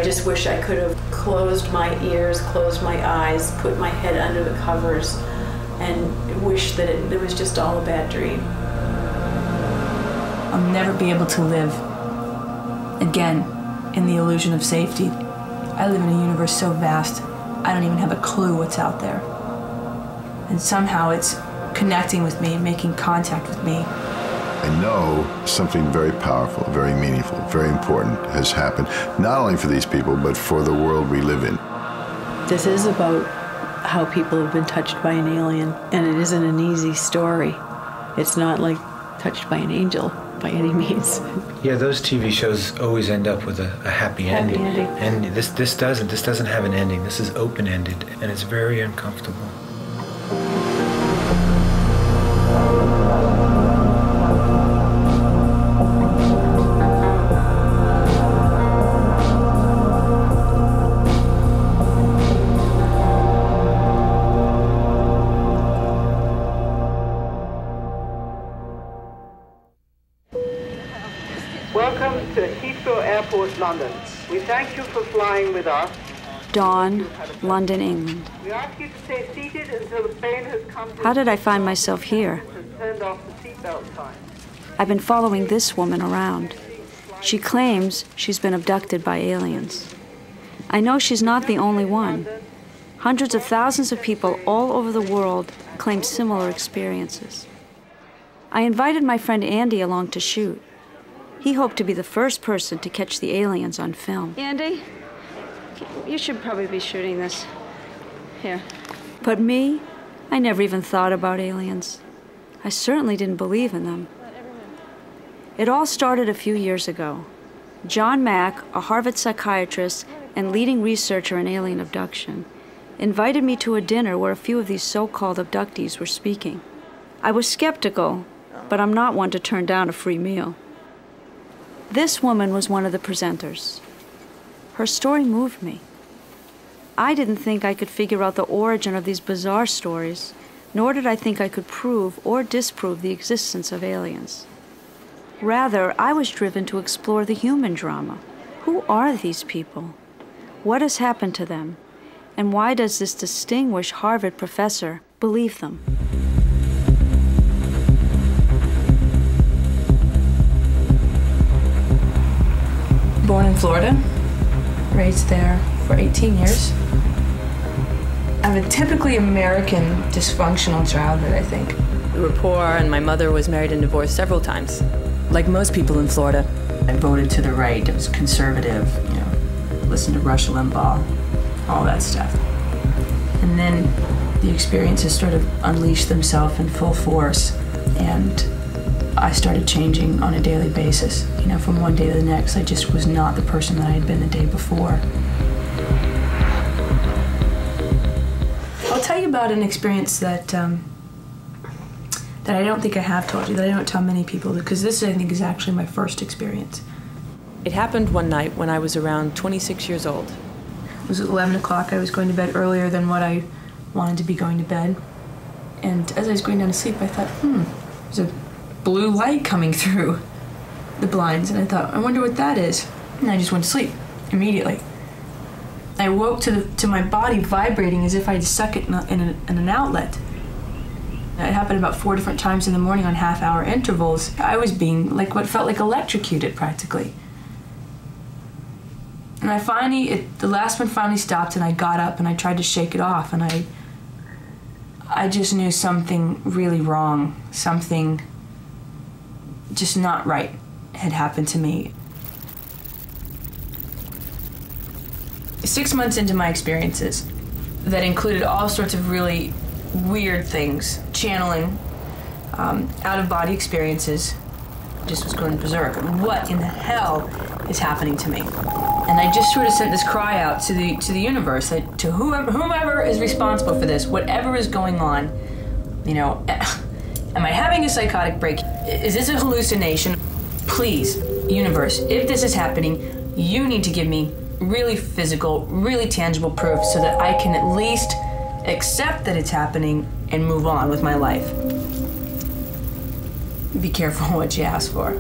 just wish I could have closed my ears, closed my eyes, put my head under the covers, and wish that it was just all a bad dream. I'll never be able to live again in the illusion of safety. I live in a universe so vast, I don't even have a clue what's out there. And somehow it's connecting with me, making contact with me. I know something very powerful, very meaningful, very important has happened, not only for these people, but for the world we live in. This is about how people have been touched by an alien, and it isn't an easy story. It's not like touched by an angel by any means. Yeah, those TV shows always end up with a happy ending. And this doesn't have an ending. This is open-ended, and it's very uncomfortable. Welcome to Heathrow Airport, London. We thank you for flying with us. Dawn, London, England. We ask you to stay seated until the plane has come to... How did I find myself here? ...turned off the seatbelt sign. I've been following this woman around. She claims she's been abducted by aliens. I know she's not the only one. Hundreds of thousands of people all over the world claim similar experiences. I invited my friend Andy along to shoot. He hoped to be the first person to catch the aliens on film. Andy, you should probably be shooting this. Here. But me, I never even thought about aliens. I certainly didn't believe in them. It all started a few years ago. John Mack, a Harvard psychiatrist and leading researcher in alien abduction, invited me to a dinner where a few of these so-called abductees were speaking. I was skeptical, but I'm not one to turn down a free meal. This woman was one of the presenters. Her story moved me. I didn't think I could figure out the origin of these bizarre stories, nor did I think I could prove or disprove the existence of aliens. Rather, I was driven to explore the human drama. Who are these people? What has happened to them? And why does this distinguished Harvard professor believe them? Born in Florida, raised there for 18 years. I have a typically American dysfunctional childhood, I think. We were poor, and my mother was married and divorced several times. Like most people in Florida, I voted to the right. I was conservative, listened to Rush Limbaugh, all that stuff. And then the experiences sort of unleashed themselves in full force, and I started changing on a daily basis. From one day to the next, I just was not the person that I had been the day before. I'll tell you about an experience that I don't think I have told you, that I don't tell many people, because this, I think, is actually my first experience. It happened one night when I was around 26 years old. It was at 11 o'clock. I was going to bed earlier than what I wanted to be going to bed. And as I was going down to sleep, I thought, there's a blue light coming through the blinds, and I thought, I wonder what that is. And I just went to sleep immediately. I woke to my body vibrating as if I'd stuck it in an outlet. It happened about 4 different times in the morning on half-hour intervals. I was being like what felt like electrocuted practically. And the last one finally stopped, and I got up and I tried to shake it off, and I just knew something really wrong, something just not right had happened to me. 6 months into my experiences that included all sorts of really weird things, channeling, out-of-body experiences, just was going berserk. What in the hell is happening to me? And I just sort of sent this cry out to the universe, to whomever is responsible for this, whatever is going on, am I having a psychotic break? Is this a hallucination? Please, universe, if this is happening, you need to give me really physical, really tangible proof so that I can at least accept that it's happening and move on with my life. Be careful what you ask for.